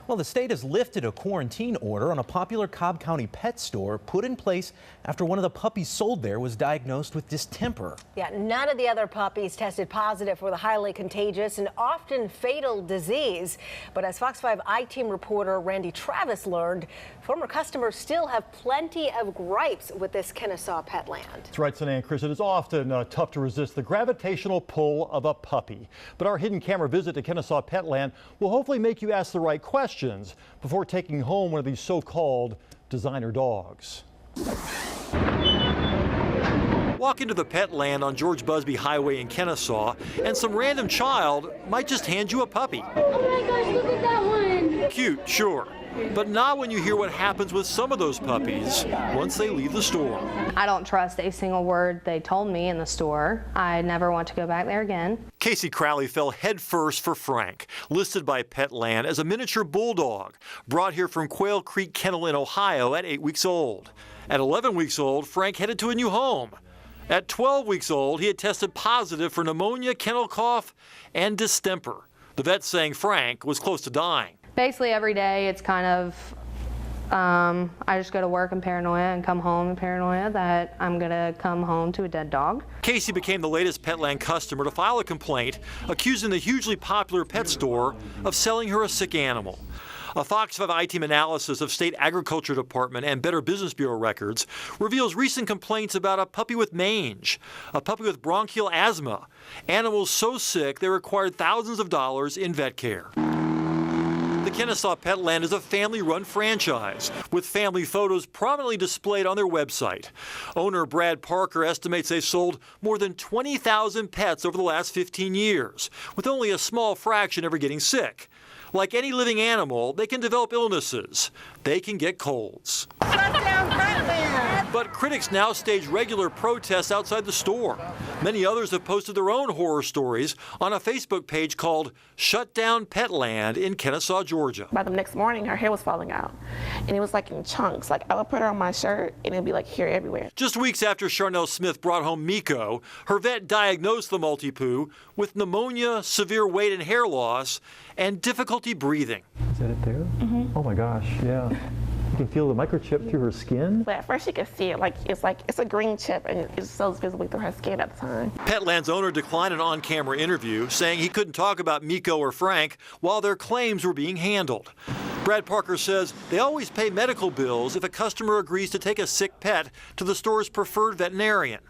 Well, the state has lifted a quarantine order on a popular Cobb County pet store put in place after one of the puppies sold there was diagnosed with distemper. Yeah, none of the other puppies tested positive for the highly contagious and often fatal disease. But as Fox 5 I-Team reporter Randy Travis learned, former customers still have plenty of gripes with this Kennesaw Petland. That's right, Sana and Chris. It is often tough to resist the gravitational pull of a puppy. But our hidden camera visit to Kennesaw Petland will hopefully make you ask the right questions before taking home one of these so-called designer dogs. Walk into the Petland on George Busby Highway in Kennesaw, and some random child might just hand you a puppy. Oh my gosh, look at that one! Cute, sure. But not when you hear what happens with some of those puppies once they leave the store. I don't trust a single word they told me in the store. I never want to go back there again. Kacie Crowley fell headfirst for Frank, listed by Petland as a miniature bulldog, brought here from Quail Creek Kennel in Ohio at 8 weeks old. At 11 weeks old, Frank headed to a new home. At 12 weeks old, he had tested positive for pneumonia, kennel cough, and distemper. The vet saying Frank was close to dying. Basically every day it's kind of, I just go to work in paranoia and come home in paranoia that I'm gonna come home to a dead dog. Kacie became the latest Petland customer to file a complaint accusing the hugely popular pet store of selling her a sick animal. A Fox 5 I-Team analysis of State Agriculture Department and Better Business Bureau records reveals recent complaints about a puppy with mange, a puppy with bronchial asthma, animals so sick they required thousands of dollars in vet care. The Kennesaw Petland is a family-run franchise with family photos prominently displayed on their website. Owner Brad Parker estimates they've sold more than 20,000 pets over the last 15 years, with only a small fraction ever getting sick. Like any living animal, they can develop illnesses. They can get colds. But critics now stage regular protests outside the store. Many others have posted their own horror stories on a Facebook page called Shut Down Petland in Kennesaw, Georgia. By the next morning, her hair was falling out, and it was like in chunks. Like I would put her on my shirt, and it'd be like hair everywhere. Just weeks after Charnel Smith brought home Miko, her vet diagnosed the Maltipoo with pneumonia, severe weight and hair loss, and difficulty breathing. Is that it there? Mm-hmm. Oh my gosh, yeah. You can feel the microchip through her skin. But at first, you could see it it's a green chip, and it shows visibly through her skin at the time. Petland's owner declined an on-camera interview, saying he couldn't talk about Miko or Frank while their claims were being handled. Brad Parker says they always pay medical bills if a customer agrees to take a sick pet to the store's preferred veterinarian.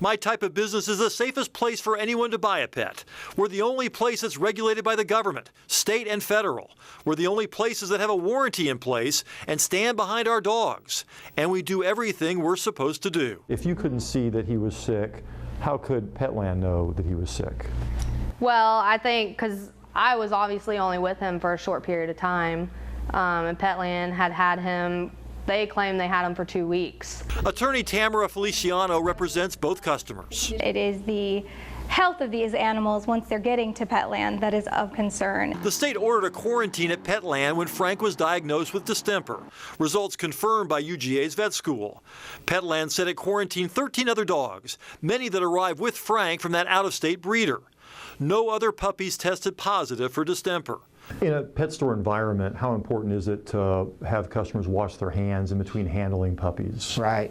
My type of business is the safest place for anyone to buy a pet. We're the only place that's regulated by the government, state and federal. We're the only places that have a warranty in place and stand behind our dogs. And we do everything we're supposed to do. If you couldn't see that he was sick, how could Petland know that he was sick? Well, I think because I was obviously only with him for a short period of time, and Petland had him. They claim they had him for 2 weeks. Attorney Tamara Feliciano represents both customers. It is the health of these animals once they're getting to Petland that is of concern. The state ordered a quarantine at Petland when Frank was diagnosed with distemper, results confirmed by UGA's vet school. Petland said it quarantined 13 other dogs, many that arrived with Frank from that out-of-state breeder. No other puppies tested positive for distemper. In a pet store environment, how important is it to have customers wash their hands in between handling puppies? Right,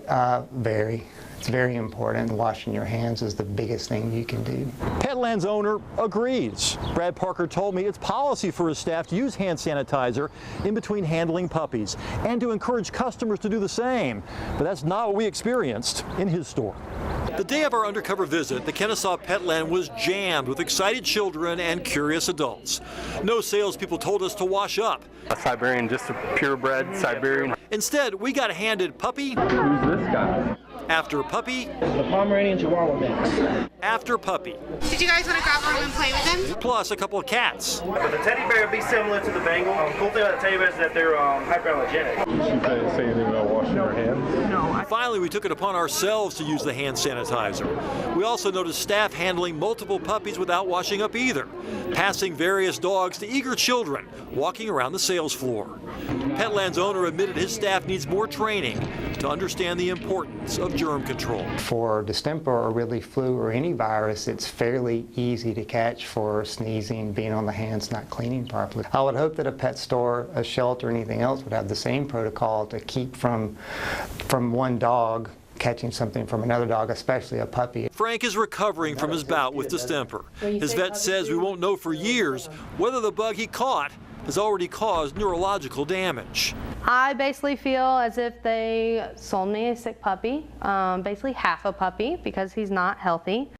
very. It's very important. Washing your hands is the biggest thing you can do. Petland's owner agrees. Brad Parker told me it's policy for his staff to use hand sanitizer in between handling puppies and to encourage customers to do the same. But that's not what we experienced in his store. The day of our undercover visit, the Kennesaw Petland was jammed with excited children and curious adults. No salespeople told us to wash up. A Siberian, just a purebred Siberian. Instead, we got handed puppy. Who's this guy? After puppy. The Pomeranian Chihuahua mix. After puppy. Did you guys want to grab one and play with them? Plus a couple of cats. But the teddy bear would be similar to the Bengal. The cool thing about the teddy bear is that they're hyperallergenic. Did she say anything about washing her hands? No. Finally, we took it upon ourselves to use the hand sanitizer. We also noticed staff handling multiple puppies without washing up either, passing various dogs to eager children walking around the sales floor. Petland's owner admitted his staff needs more training, to understand the importance of germ control. For distemper or really flu or any virus, it's fairly easy to catch for sneezing, being on the hands, not cleaning properly. I would hope that a pet store, a shelter, anything else would have the same protocol to keep from one dog catching something from another dog, especially a puppy. Frank is recovering from his bout with distemper. His vet says we won't know for years whether the bug he caught has already caused neurological damage. I basically feel as if they sold me a sick puppy, basically half a puppy, because he's not healthy.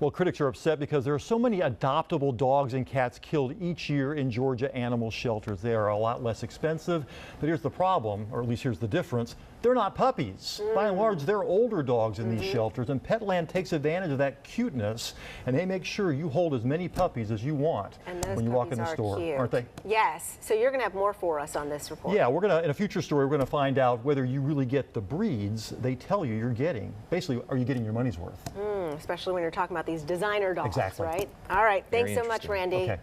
Well, critics are upset because there are so many adoptable dogs and cats killed each year in Georgia animal shelters. They are a lot less expensive, but here's the problem, or at least here's the difference. They're not puppies. By and large, they're older dogs in these shelters, and Petland takes advantage of that cuteness, and they make sure you hold as many puppies as you want when you walk in the store, aren't they? Yes. So you're going to have more for us on this report. Yeah, we're going to, in a future story, we're going to find out whether you really get the breeds they tell you you're getting. Basically, are you getting your money's worth? Especially when you're talking about these designer dogs, exactly. right? All right. Thanks so much, Randy. Okay.